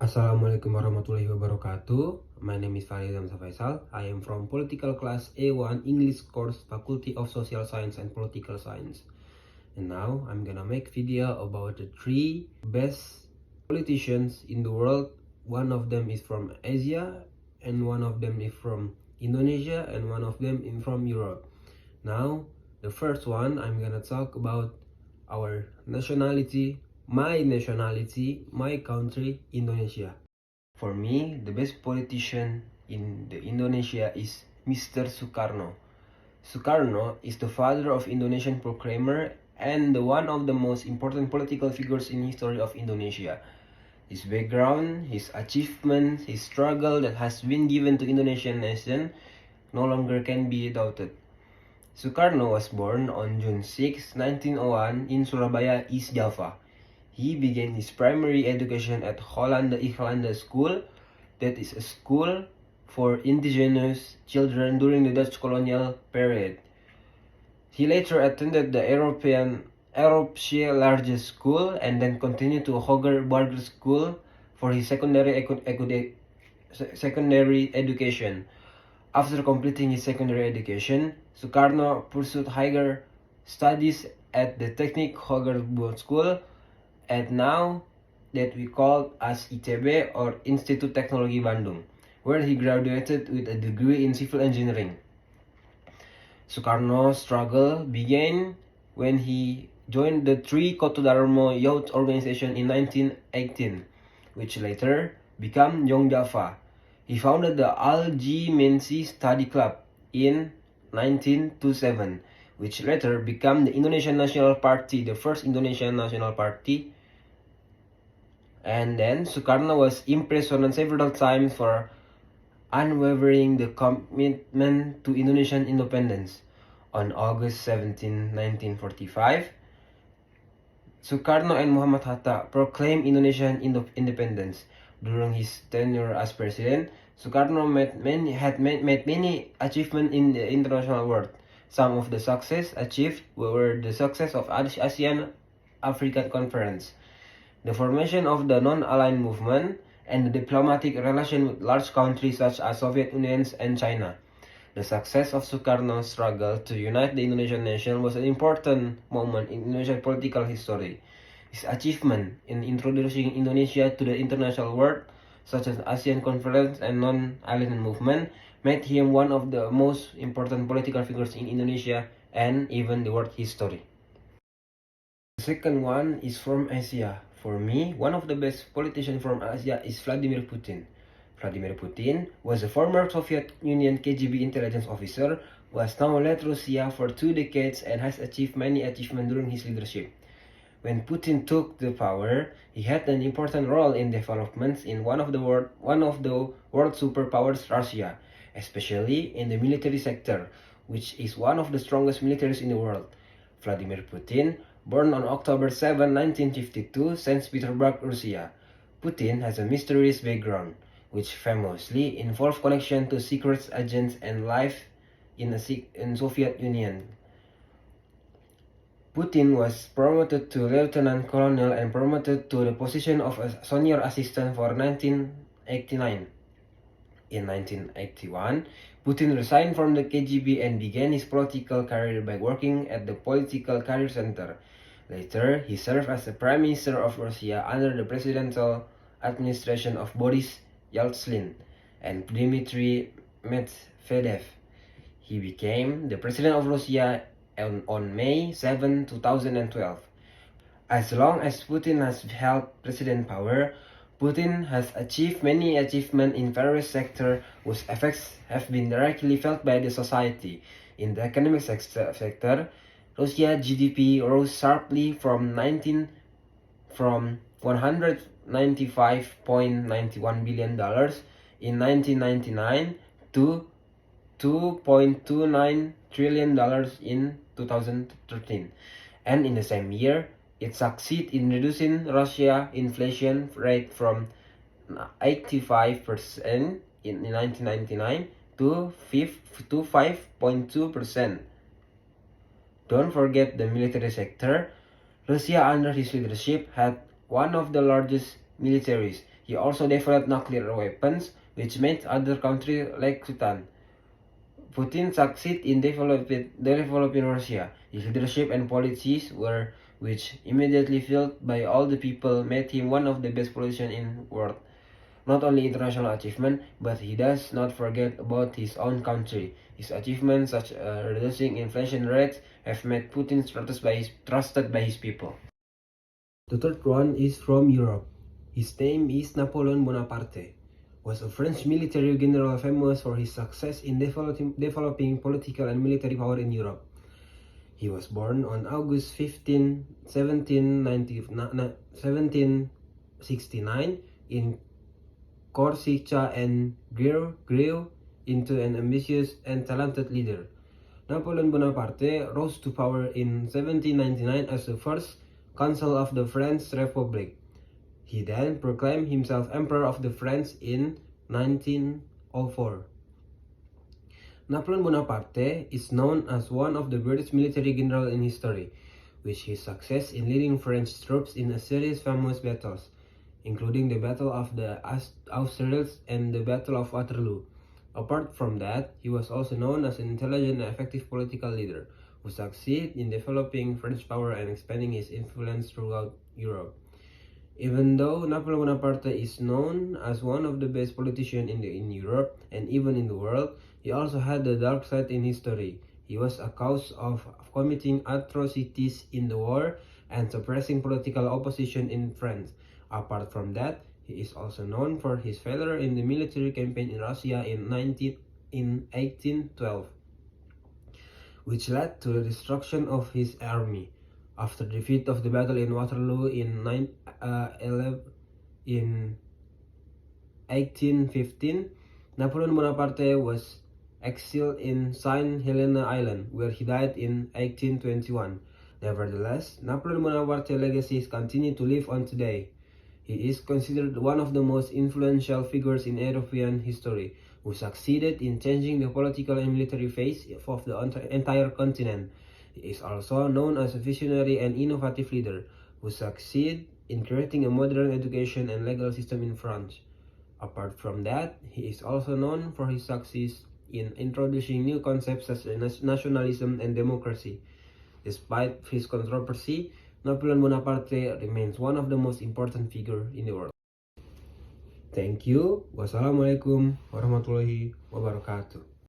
Assalamualaikum warahmatullahi wabarakatuh. My name is Fahreza Faisal. I am from Political Class A1 English course, Faculty of Social Science and Political Science. And now I'm gonna make video about the 3 best politicians in the world. One of them is from Asia, and one of them is from Indonesia, and one of them is from Europe. Now, the first one, I'm gonna talk about our nationality, my country, Indonesia. For me, the best politician in the Indonesia is Mr. Sukarno. Sukarno is the father of Indonesian proclaimer and one of the most important political figures in history of Indonesia. His background, his achievements, his struggle that has been given to Indonesian nation no longer can be doubted. Sukarno was born on June 6, 1901 in Surabaya, East Java. He began his primary education at Hollande Ikhlande School, that is a school for indigenous children during the Dutch colonial period. He later attended the Europe's largest school and then continued to Hoger Burger School for his secondary education. After completing his secondary education, Sukarno pursued higher studies at the Technic Hoger School, and now that we call as ITB or Institut Teknologi Bandung, where he graduated with a degree in civil engineering. Sukarno's struggle began when he joined the Tri Kotodarmo Youth Organization in 1918, which later became Young Java. He founded the Al-G Mensi Study Club in 1927, which later became the Indonesian National Party, the first Indonesian National Party. And then Sukarno was imprisoned several times for unwavering the commitment to Indonesian independence. On August 17, 1945, Sukarno and Muhammad Hatta proclaimed Indonesian independence. During his tenure as president, Sukarno had made many achievements in the international world. Some of the success achieved were the success of ASEAN African Conference, the formation of the non-aligned movement, and the diplomatic relation with large countries such as Soviet Union and China. The success of Sukarno's struggle to unite the Indonesian nation was an important moment in Indonesian political history. His achievement in introducing Indonesia to the international world, such as ASEAN Conference and non-aligned movement, made him one of the most important political figures in Indonesia and even the world history. The second one is from Asia. For me, one of the best politicians from Asia is Vladimir Putin. Vladimir Putin was a former Soviet Union KGB intelligence officer who has now led Russia for 2 decades and has achieved many achievements during his leadership. When Putin took the power, he had an important role in developments in one of the world superpowers, Russia, especially in the military sector, which is one of the strongest militaries in the world. Vladimir Putin, born on October 7, 1952, St. Petersburg, Russia. Putin has a mysterious background, which famously involved connection to secret agents and life in Soviet Union. Putin was promoted to lieutenant colonel and promoted to the position of a senior assistant for 1989. In 1981, Putin resigned from the KGB and began his political career by working at the Political Career Center. Later, he served as the Prime Minister of Russia under the presidential administration of Boris Yeltsin and Dmitry Medvedev. He became the President of Russia on May 7, 2012. As long as Putin has held president power, Putin has achieved many achievements in various sectors whose effects have been directly felt by the society. In the economic sector, Russia's GDP rose sharply from $195.91 billion in 1999 to $2.29 trillion in 2013. And in the same year, it succeeded in reducing Russia's inflation rate from 85% in 1999 to 5.2%. Don't forget the military sector. Russia under his leadership had one of the largest militaries. He also developed nuclear weapons, which made other countries like Sudan. Putin succeeded in developing Russia. His leadership and policies were, which immediately felt by all the people, made him one of the best politicians in the world. Not only international achievement, but he does not forget about his own country. His achievements, such as reducing inflation rates, have made Putin trusted by his people. The third one is from Europe. His name is Napoleon Bonaparte. Was a French military general famous for his success in developing political and military power in Europe. He was born on August 15, 1769 in Corsica and grew into an ambitious and talented leader. Napoleon Bonaparte rose to power in 1799 as the first consul of the French Republic. He then proclaimed himself Emperor of the French in 1904. Napoleon Bonaparte is known as one of the greatest military generals in history, with his success in leading French troops in a series of famous battles, including the Battle of the Austerlitz and the Battle of Waterloo. Apart from that, he was also known as an intelligent and effective political leader who succeeded in developing French power and expanding his influence throughout Europe. Even though Napoleon Bonaparte is known as one of the best politicians in Europe and even in the world, he also had a dark side in history. He was accused of committing atrocities in the war and suppressing political opposition in France. Apart from that, he is also known for his failure in the military campaign in Russia in 1812, which led to the destruction of his army. After the defeat of the battle in Waterloo in 1815, Napoleon Bonaparte was exiled in Saint Helena Island, where he died in 1821. Nevertheless, Napoleon Bonaparte's legacy continues to live on today. He is considered one of the most influential figures in European history, who succeeded in changing the political and military face of the entire continent. He is also known as a visionary and innovative leader who succeeded in creating a modern education and legal system in France. Apart from that, he is also known for his success in introducing new concepts such as nationalism and democracy. Despite his controversy, Napoleon Bonaparte remains one of the most important figures in the world. Thank you. Wassalamualaikum warahmatullahi wabarakatuh.